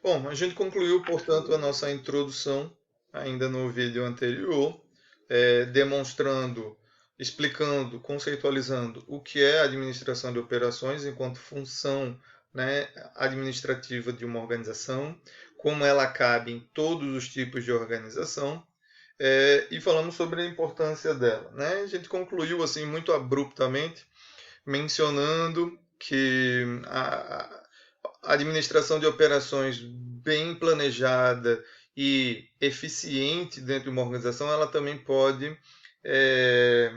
Bom, a gente concluiu, portanto, a nossa introdução ainda no vídeo anterior, demonstrando, explicando, conceitualizando o que é a administração de operações enquanto função, né, administrativa de uma organização, como ela cabe em todos os tipos de organização, e falamos sobre a importância dela. Né? A gente concluiu assim muito abruptamente, mencionando que a administração de operações bem planejada e eficiente dentro de uma organização, ela também pode é,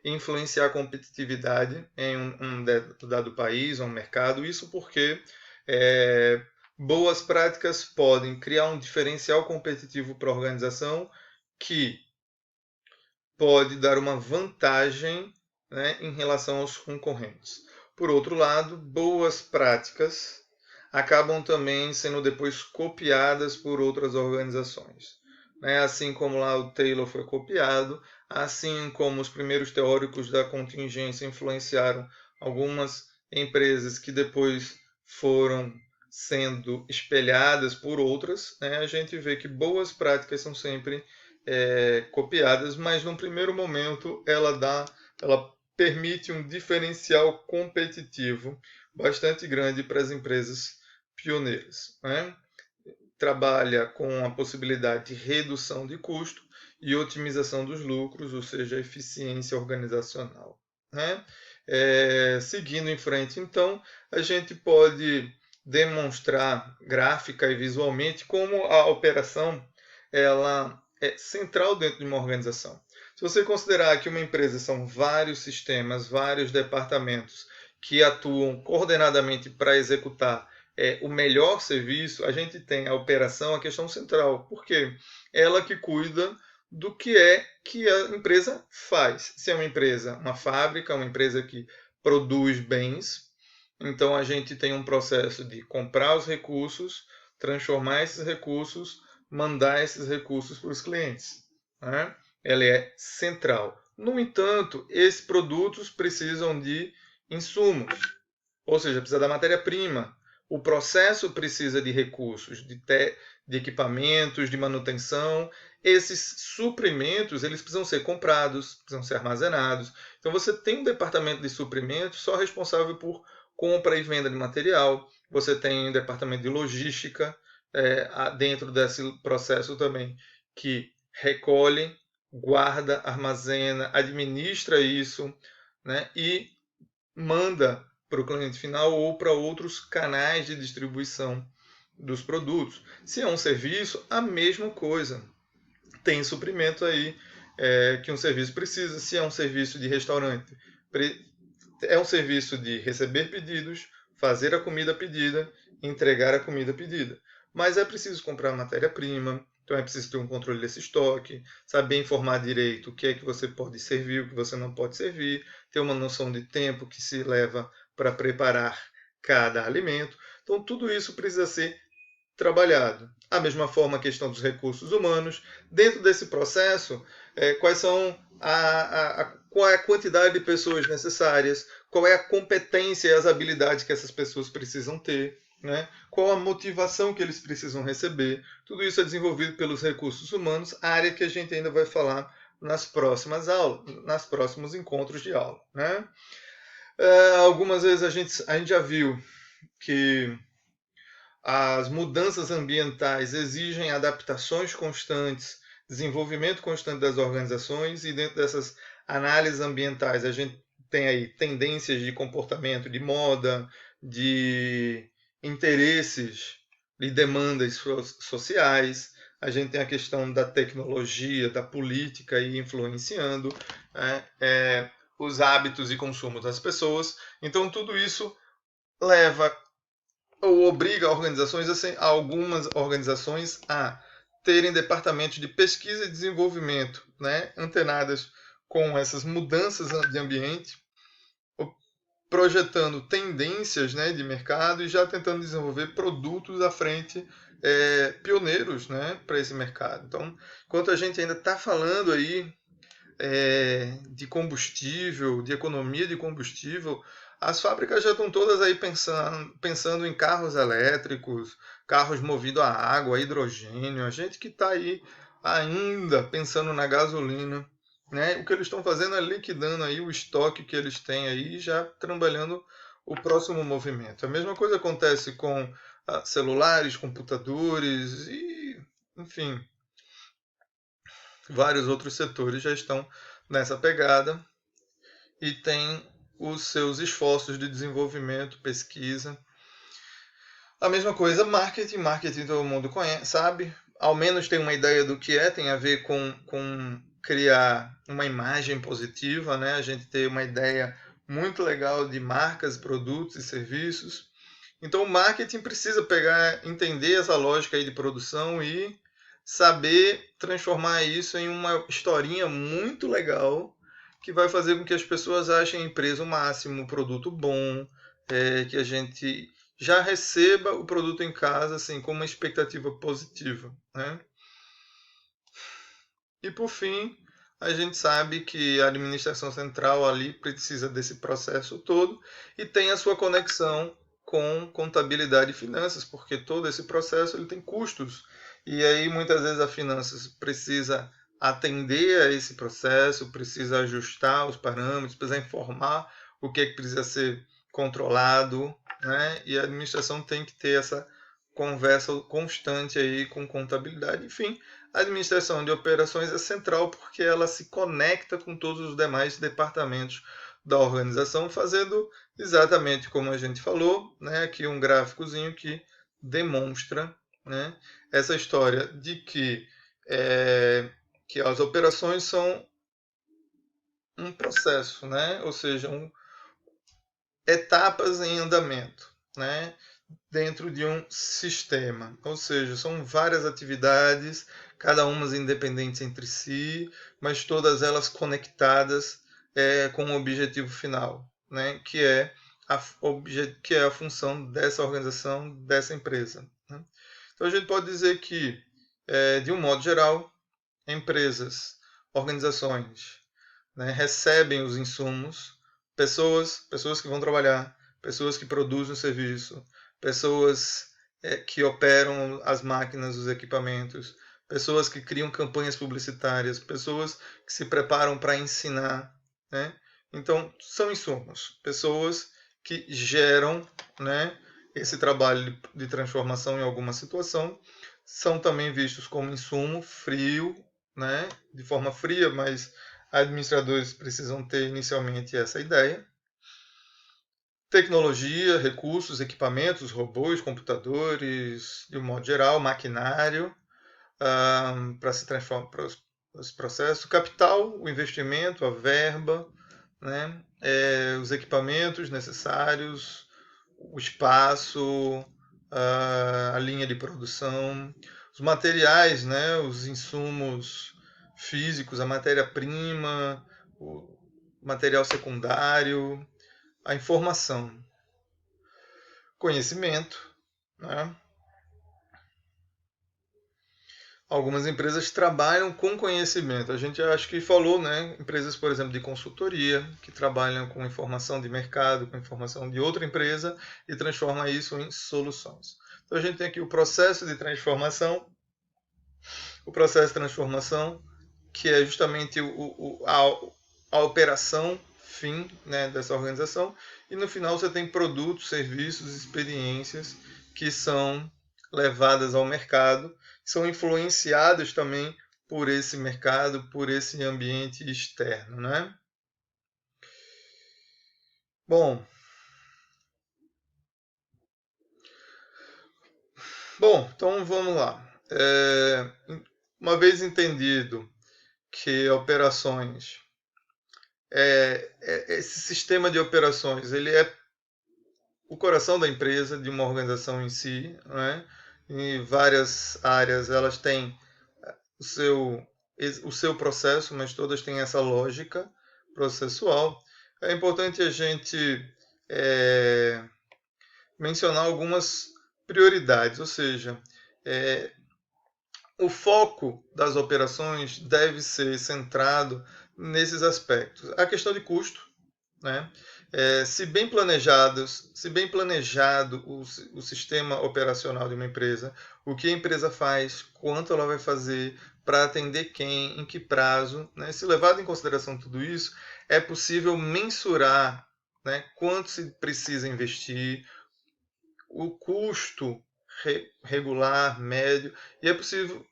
influenciar a competitividade em um dado país ou um mercado. Isso porque é, boas práticas podem criar um diferencial competitivo para a organização que pode dar uma vantagem, né, em relação aos concorrentes. Por outro lado, boas práticas acabam também sendo depois copiadas por outras organizações. Né? Assim como lá o Taylor foi copiado, assim como os primeiros teóricos da contingência influenciaram algumas empresas que depois foram sendo espelhadas por outras, né? A gente vê que boas práticas são sempre copiadas, mas num primeiro momento ela permite um diferencial competitivo bastante grande para as empresas pioneiras. Né? Trabalha com a possibilidade de redução de custo e otimização dos lucros, ou seja, eficiência organizacional. Né? Seguindo em frente, então, a gente pode demonstrar gráfica e visualmente como a operação ela é central dentro de uma organização. Se você considerar que uma empresa são vários sistemas, vários departamentos que atuam coordenadamente para executar o melhor serviço, a gente tem a operação, a questão central, porque ela que cuida do que é que a empresa faz. Se é uma empresa, uma fábrica, uma empresa que produz bens, então a gente tem um processo de comprar os recursos, transformar esses recursos, mandar esses recursos para os clientes. Né? Ela é central. No entanto, esses produtos precisam de insumos, ou seja, precisa da matéria-prima. O processo precisa de recursos, de equipamentos, de manutenção. Esses suprimentos eles precisam ser comprados, precisam ser armazenados. Então você tem um departamento de suprimentos só responsável por compra e venda de material. Você tem um departamento de logística dentro desse processo também que recolhe, guarda, armazena, administra isso, né, e manda para o cliente final ou para outros canais de distribuição dos produtos. Se é um serviço, a mesma coisa. Tem suprimento aí que um serviço precisa. Se é um serviço de restaurante, é um serviço de receber pedidos, fazer a comida pedida, entregar a comida pedida. Mas é preciso comprar matéria-prima, então é preciso ter um controle desse estoque, saber informar direito o que é que você pode servir, o que você não pode servir, ter uma noção de tempo que se leva para preparar cada alimento. Então tudo isso precisa ser trabalhado. A mesma forma a questão dos recursos humanos. Dentro desse processo, quais são qual é a quantidade de pessoas necessárias, qual é a competência e as habilidades que essas pessoas precisam ter, né? Qual a motivação que eles precisam receber. Tudo isso é desenvolvido pelos recursos humanos, área que a gente ainda vai falar nas próximas aulas, nos próximos encontros de aula. Né? Algumas vezes a gente já viu que as mudanças ambientais exigem adaptações constantes, desenvolvimento constante das organizações, e dentro dessas análises ambientais a gente tem aí tendências de comportamento, de moda, de interesses e demandas sociais. A gente tem a questão da tecnologia, da política aí influenciando os hábitos e consumo das pessoas. Então tudo isso leva ou obriga organizações algumas organizações a terem departamentos de pesquisa e desenvolvimento, né, antenadas com essas mudanças de ambiente, projetando tendências, né, de mercado e já tentando desenvolver produtos à frente, pioneiros, né, para esse mercado. Então, enquanto a gente ainda está falando aí de combustível, de economia de combustível, As fábricas já estão todas aí pensando em carros elétricos, carros movidos a água, a hidrogênio. A gente que está aí ainda pensando na gasolina, né? O que eles estão fazendo é liquidando aí o estoque que eles têm aí, e já trabalhando o próximo movimento. A mesma coisa acontece com celulares, computadores e, enfim, vários outros setores já estão nessa pegada e têm os seus esforços de desenvolvimento, pesquisa. A mesma coisa, marketing. Marketing todo mundo conhece, sabe? Ao menos tem uma ideia do que é, tem a ver com criar uma imagem positiva, né? A gente ter uma ideia muito legal de marcas, produtos e serviços. Então o marketing precisa pegar, entender essa lógica aí de produção e saber transformar isso em uma historinha muito legal que vai fazer com que as pessoas achem a empresa o máximo, o produto bom, que a gente já receba o produto em casa assim com uma expectativa positiva, né? E por fim, a gente sabe que a administração central ali precisa desse processo todo e tem a sua conexão com contabilidade e finanças, porque todo esse processo ele tem custos. E aí muitas vezes a finanças precisa atender a esse processo, precisa ajustar os parâmetros, precisa informar o que, é que precisa ser controlado, né? E a administração tem que ter essa conversa constante aí com contabilidade. Enfim, a administração de operações é central porque ela se conecta com todos os demais departamentos da organização, fazendo exatamente como a gente falou, né, aqui um gráficozinho que demonstra, né, essa história de que as operações são um processo, né, ou seja, etapas em andamento, né, dentro de um sistema. Ou seja, são várias atividades, cada uma independentes entre si, mas todas elas conectadas com um objetivo final, né? Que é a função dessa organização, dessa empresa. Né? Então a gente pode dizer que, de um modo geral, empresas, organizações, né, recebem os insumos, pessoas que vão trabalhar, pessoas que produzem o serviço, pessoas que operam as máquinas, os equipamentos, pessoas que criam campanhas publicitárias, pessoas que se preparam para ensinar, né? Então, são insumos, pessoas que geram, né, esse trabalho de transformação em alguma situação, são também vistos como insumo frio, né, de forma fria, mas administradores precisam ter inicialmente essa ideia. Tecnologia, recursos, equipamentos, robôs, computadores, de um modo geral, maquinário, para se transformar para os processos. Capital, o investimento, a verba, né? Os equipamentos necessários, o espaço, a linha de produção, os materiais, né? Os insumos físicos, a matéria-prima, o material secundário, a informação, conhecimento, né? Algumas empresas trabalham com conhecimento. A gente acho que falou, né? Empresas, por exemplo, de consultoria, que trabalham com informação de mercado, com informação de outra empresa e transforma isso em soluções. Então a gente tem aqui o processo de transformação, que é justamente a operação fim, né, dessa organização, e no final você tem produtos, serviços, experiências que são levadas ao mercado, são influenciadas também por esse mercado, por esse ambiente externo, né? Bom, então vamos lá. Uma vez entendido que operações, esse sistema de operações, ele é o coração da empresa, de uma organização em si, né? Em várias áreas elas têm o seu, o seu processo, mas todas têm essa lógica processual. É importante a gente é, mencionar algumas prioridades, ou seja, é, o foco das operações deve ser centrado nesses aspectos. A questão de custo, né? Se bem planejados, se bem planejado o sistema operacional de uma empresa, o que a empresa faz, quanto ela vai fazer, para atender quem, em que prazo, né? Se levado em consideração tudo isso, é possível mensurar, né, quanto se precisa investir, o custo regular, médio, e é possível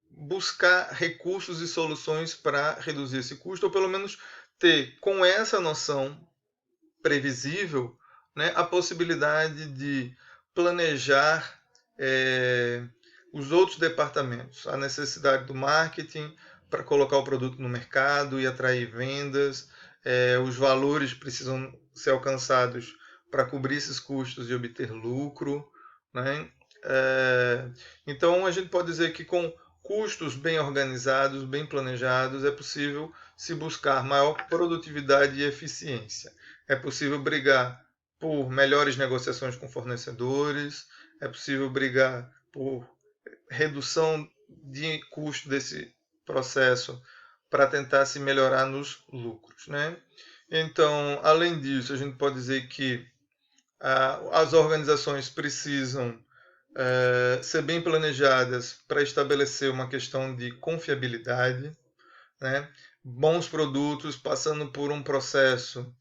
buscar recursos e soluções para reduzir esse custo, ou pelo menos ter, com essa noção previsível, né, a possibilidade de planejar os outros departamentos, a necessidade do marketing para colocar o produto no mercado e atrair vendas, os valores precisam ser alcançados para cobrir esses custos e obter lucro, né? Então a gente pode dizer que com custos bem organizados, bem planejados, é possível se buscar maior produtividade e eficiência. É possível brigar por melhores negociações com fornecedores, é possível brigar por redução de custo desse processo para tentar se melhorar nos lucros, né? Então, além disso, a gente pode dizer que as organizações precisam ser bem planejadas para estabelecer uma questão de confiabilidade, né? Bons produtos passando por um processo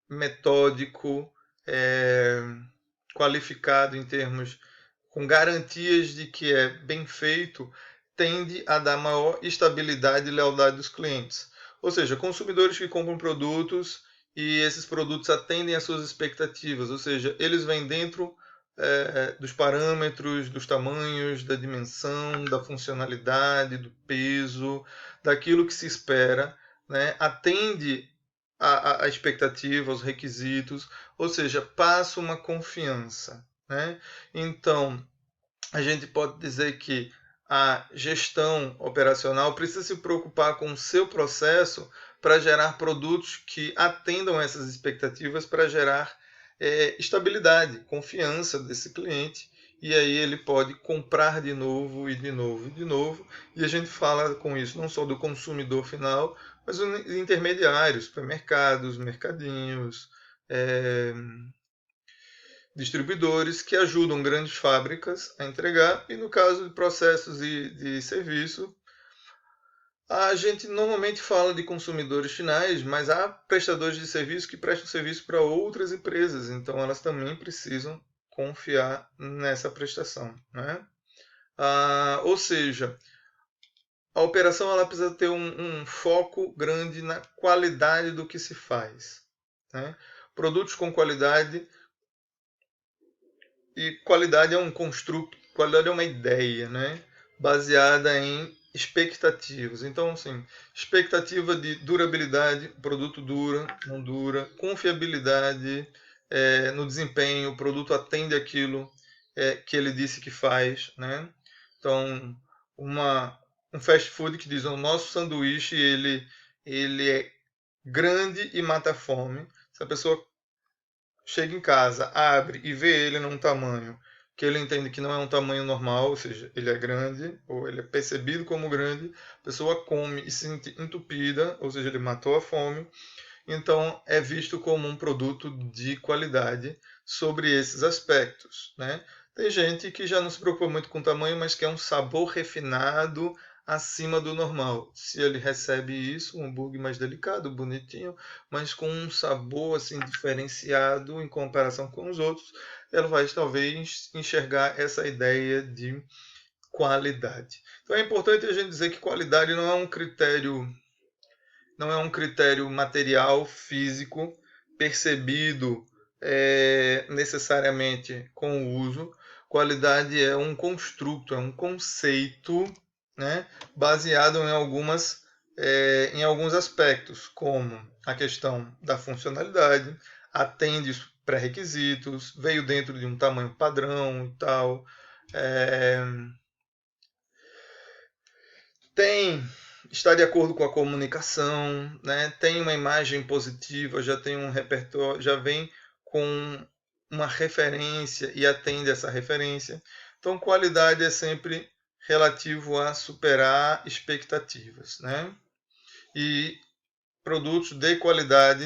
metódico, qualificado em termos com garantias de que é bem feito, tende a dar maior estabilidade e lealdade dos clientes. Ou seja, consumidores que compram produtos e esses produtos atendem às suas expectativas, ou seja, eles vêm dentro dos parâmetros, dos tamanhos, da dimensão, da funcionalidade, do peso, daquilo que se espera, né? Atende a expectativa, aos requisitos, ou seja, passa uma confiança, né? Então, a gente pode dizer que a gestão operacional precisa se preocupar com o seu processo para gerar produtos que atendam essas expectativas, para gerar estabilidade, confiança desse cliente, e aí ele pode comprar de novo e de novo e de novo. E a gente fala com isso não só do consumidor final, mas os intermediários, supermercados, mercadinhos, distribuidores que ajudam grandes fábricas a entregar, e no caso de processos de serviço, a gente normalmente fala de consumidores finais, mas há prestadores de serviço que prestam serviço para outras empresas, então elas também precisam confiar nessa prestação, né? Ou seja, a operação ela precisa ter um foco grande na qualidade do que se faz, né? Produtos com qualidade, e qualidade é um construto, qualidade é uma ideia, né? Baseada em expectativas. Então, assim, expectativa de durabilidade, o produto dura, não dura, confiabilidade no desempenho, o produto atende aquilo que ele disse que faz, né? Então, um fast food que diz: o nosso sanduíche ele é grande e mata a fome. Se a pessoa chega em casa, abre e vê ele num tamanho que ele entende que não é um tamanho normal, ou seja, ele é grande, ou ele é percebido como grande, a pessoa come e se sente entupida, ou seja, ele matou a fome, então é visto como um produto de qualidade sobre esses aspectos, né? Tem gente que já não se preocupa muito com o tamanho, mas quer um sabor refinado acima do normal. Se ele recebe isso, um hambúrguer mais delicado, bonitinho, mas com um sabor assim diferenciado em comparação com os outros, ela vai talvez enxergar essa ideia de qualidade. Então é importante a gente dizer que qualidade não é um critério material, físico, percebido necessariamente com o uso. Qualidade é um construto, é um conceito, né, baseado em alguns aspectos, como a questão da funcionalidade, atende os pré-requisitos, veio dentro de um tamanho padrão e tal, está de acordo com a comunicação, né? Tem uma imagem positiva, já tem um repertório, já vem com uma referência e atende essa referência. Então, qualidade é sempre relativo a superar expectativas, né? E produtos de qualidade